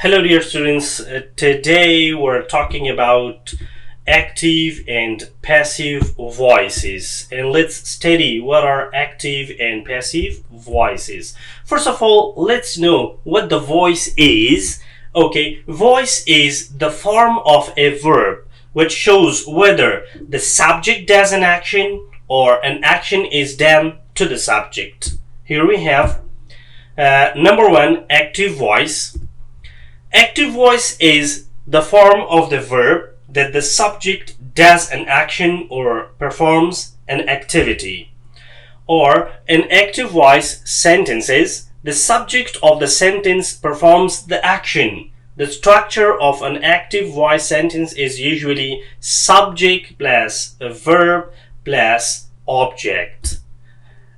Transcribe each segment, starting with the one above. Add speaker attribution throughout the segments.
Speaker 1: Hello, dear students. Today we're talking about active and passive voices, and let's study what are active and passive voices. First of all, let's know what the voice is. Okay, voice is the form of a verb which shows whether the subject does an action or an action is done to the subject. Here we have number one, active voice. Active voice is the form of the verb that the subject does an action or performs an activity. Or in active voice sentences, the subject of the sentence performs the action. The structure of an active voice sentence is usually subject plus a verb plus object.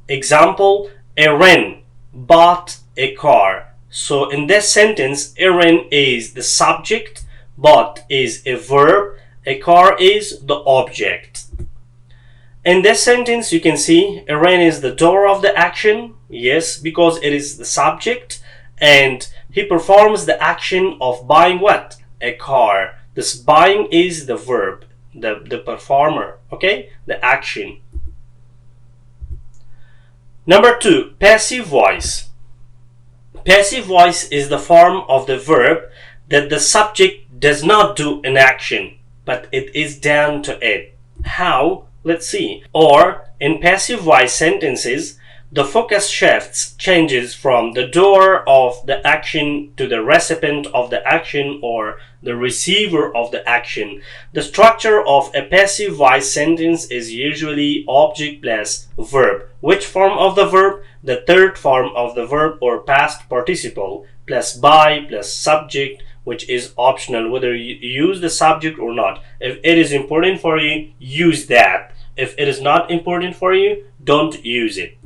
Speaker 1: Example, Aaron bought a car. So in this sentence, Aaron is the subject, bought is a verb, a car is the object. In this sentence, you can see Aaron is the doer of the action, yes, because it is the subject, and he performs the action of buying what? A car. This buying is the verb, the performer, okay, the action. Number two, passive voice. Passive voice is the form of the verb that the subject does not do an action, but it is done to it. How? Let's see. Or, in passive voice sentences, the focus shifts, changes from the doer of the action to the recipient of the action or the receiver of the action. The structure of a passive voice sentence is usually object plus verb. Which form of the verb? The third form of the verb or past participle plus by plus subject, which is optional whether you use the subject or not. If it is important for you, use that. If it is not important for you, don't use it.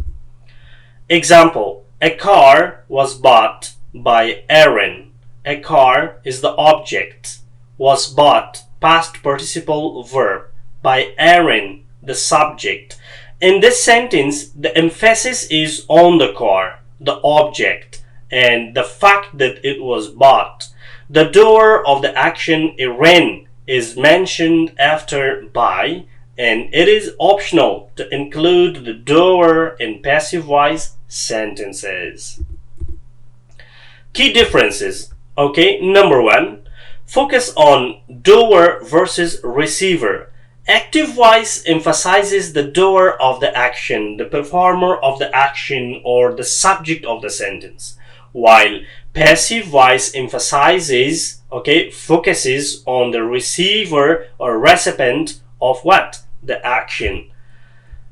Speaker 1: Example, a car was bought by Aaron. A car is the object. Was bought, past participle verb, by Aaron, the subject. In this sentence, the emphasis is on the car, the object, and the fact that it was bought. The doer of the action, Aaron, is mentioned after by, and it is optional to include the doer in passive voice sentences. Key differences. Okay, number one, focus on doer versus receiver. Active voice emphasizes the doer of the action, the performer of the action, or the subject of the sentence, while passive voice focuses on the receiver or recipient of what? The action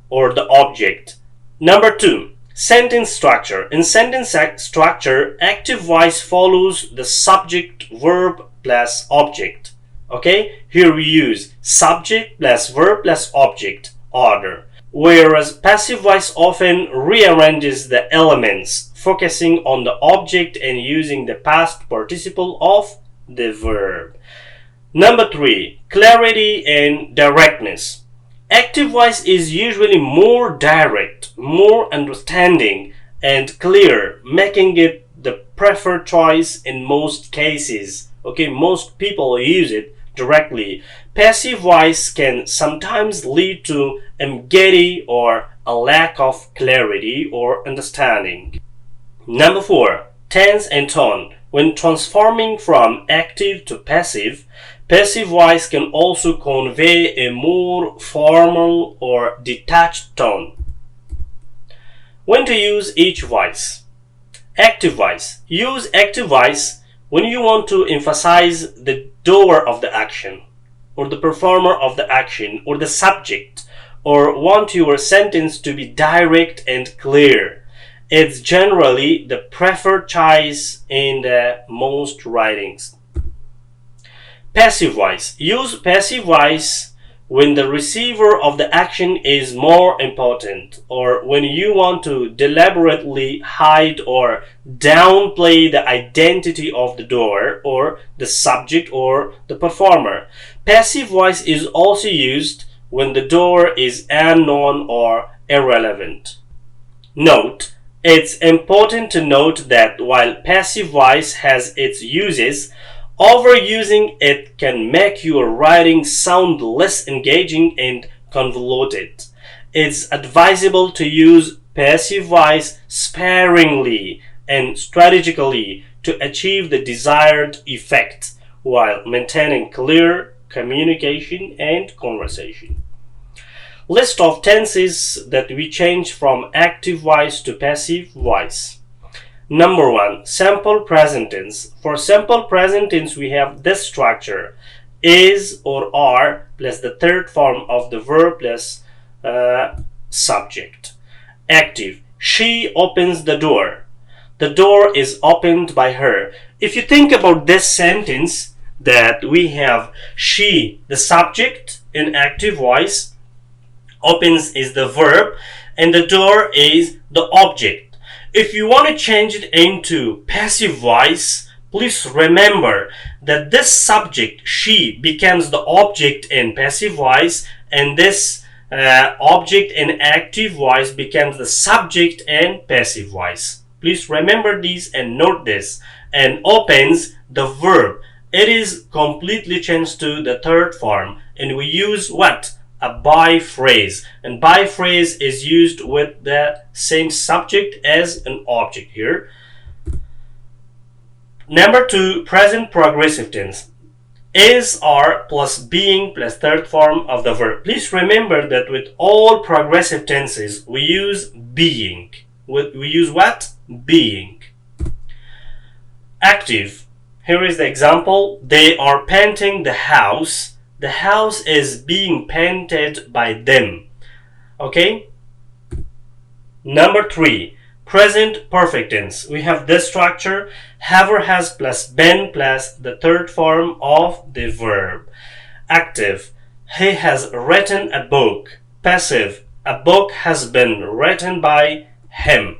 Speaker 1: or the object. Number two, sentence structure. In sentence structure, active voice follows the subject, verb plus object. Okay, here we use subject plus verb plus object order, whereas passive voice often rearranges the elements, focusing on the object and using the past participle of the verb. Number three, clarity and directness. Active voice is usually more direct, more understanding, and clear, making it the preferred choice in most cases. Okay, most people use it directly. Passive voice can sometimes lead to ambiguity or a lack of clarity or understanding. Number four, tense and tone. When transforming from active to passive, passive voice can also convey a more formal or detached tone. When to use each voice. Active voice. Use active voice when you want to emphasize the doer of the action, or the performer of the action, or the subject, or want your sentence to be direct and clear. It's generally the preferred choice in the most writings. Passive voice. Use passive voice when the receiver of the action is more important, or when you want to deliberately hide or downplay the identity of the doer or the subject or the performer. Passive voice is also used when the doer is unknown or irrelevant. Note, It's important to note that while passive voice has its uses, overusing it can make your writing sound less engaging and convoluted. It's advisable to use passive voice sparingly and strategically to achieve the desired effect while maintaining clear communication and conversation. List of tenses that we change from active voice to passive voice. Number 1, simple present tense. For simple present tense, we have this structure: is or are plus the third form of the verb plus subject. Active: she opens the door. The door is opened by her. If you think about this sentence, that we have she, the subject in active voice, opens is the verb, and the door is the object. If you want to change it into passive voice, please remember that this subject, she, becomes the object in passive voice, and this object in active voice becomes the subject in passive voice. Please remember these and note this. And opens, the verb, it is completely changed to the third form, and we use what? A by phrase, and by phrase is used with the same subject as an object here. Number 2, present progressive tense. Is, are plus being plus third form of the verb. Please remember that with all progressive tenses we use being. We use what? Being. Active. Here is the example: they are painting the house. The house is being painted by them. Okay? Number 3, present perfect tense. We have this structure: have or has plus been plus the third form of the verb. Active: he has written a book. Passive: a book has been written by him.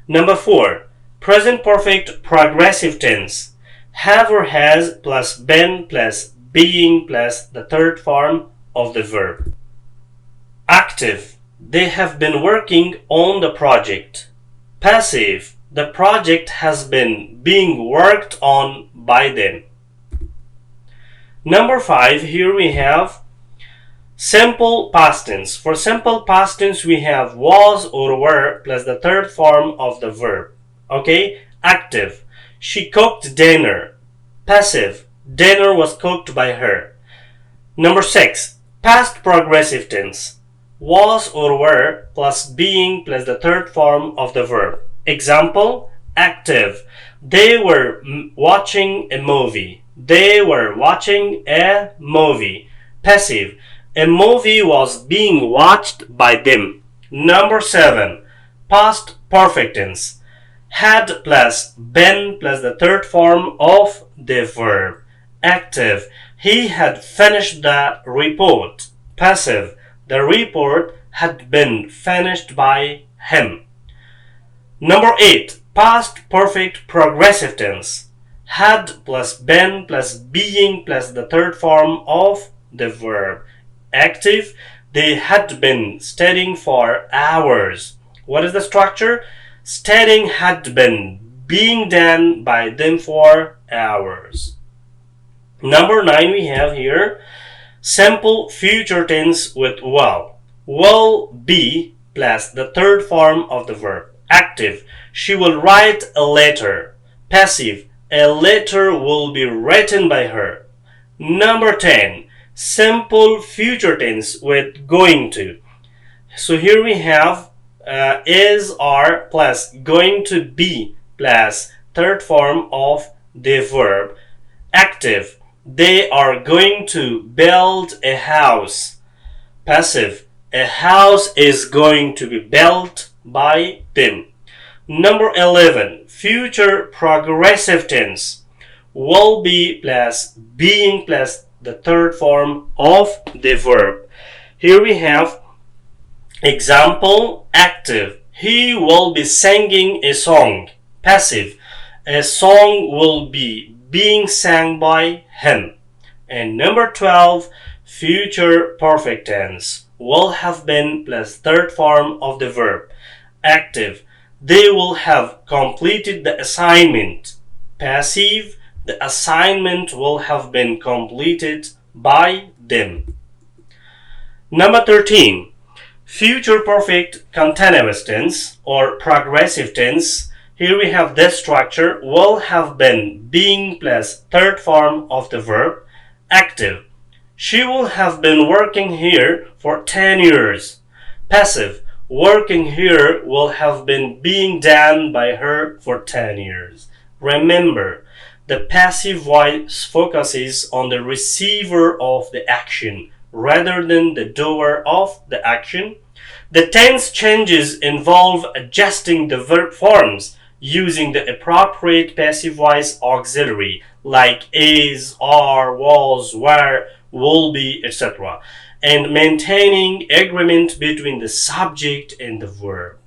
Speaker 1: Number 4, present perfect progressive tense. Have or has plus been plus being plus the third form of the verb. Active: they have been working on the project. Passive: the project has been being worked on by them. Number 5, here we have simple past tense. For simple past tense, we have was or were plus the third form of the verb. Okay? Active: she cooked dinner. Passive: dinner was cooked by her. Number 6, past progressive tense. Was or were plus being plus the third form of the verb. Example: active: they were watching a movie. They were watching a movie. Passive: a movie was being watched by them. Number 7, past perfect tense. Had plus been plus the third form of the verb. Active: he had finished the report. Passive: the report had been finished by him. Number 8, past perfect progressive tense. Had plus been plus being plus the third form of the verb. Active: they had been studying for hours. What is the structure? Studying had been being done by them for hours. Number 9, we have here simple future tense with will. Will be plus the third form of the verb. Active: she will write a letter. Passive: a letter will be written by her. Number 10, simple future tense with going to. So here we have is, are plus going to be plus third form of the verb. Active: they are going to build a house. Passive: a house is going to be built by them. Number 11, future progressive tense. Will be plus being plus the third form of the verb. Here we have example: active: he will be singing a song. Passive: a song will be being sang by him. And number 12, future perfect tense. Will have been plus third form of the verb. Active: They will have completed the assignment. Passive, the assignment will have been completed by them. Number 13. Future perfect continuous tense or progressive tense. Here we have this structure will have been being plus third form of the verb active. She will have been working here for 10 years. Passive, working here will have been being done by her for 10 years. Remember, the passive voice focuses on the receiver of the action rather than the doer of the action. The tense changes involve adjusting the verb forms using the appropriate passive voice auxiliary like is, are, was, were, will be, etc., and maintaining agreement between the subject and the verb.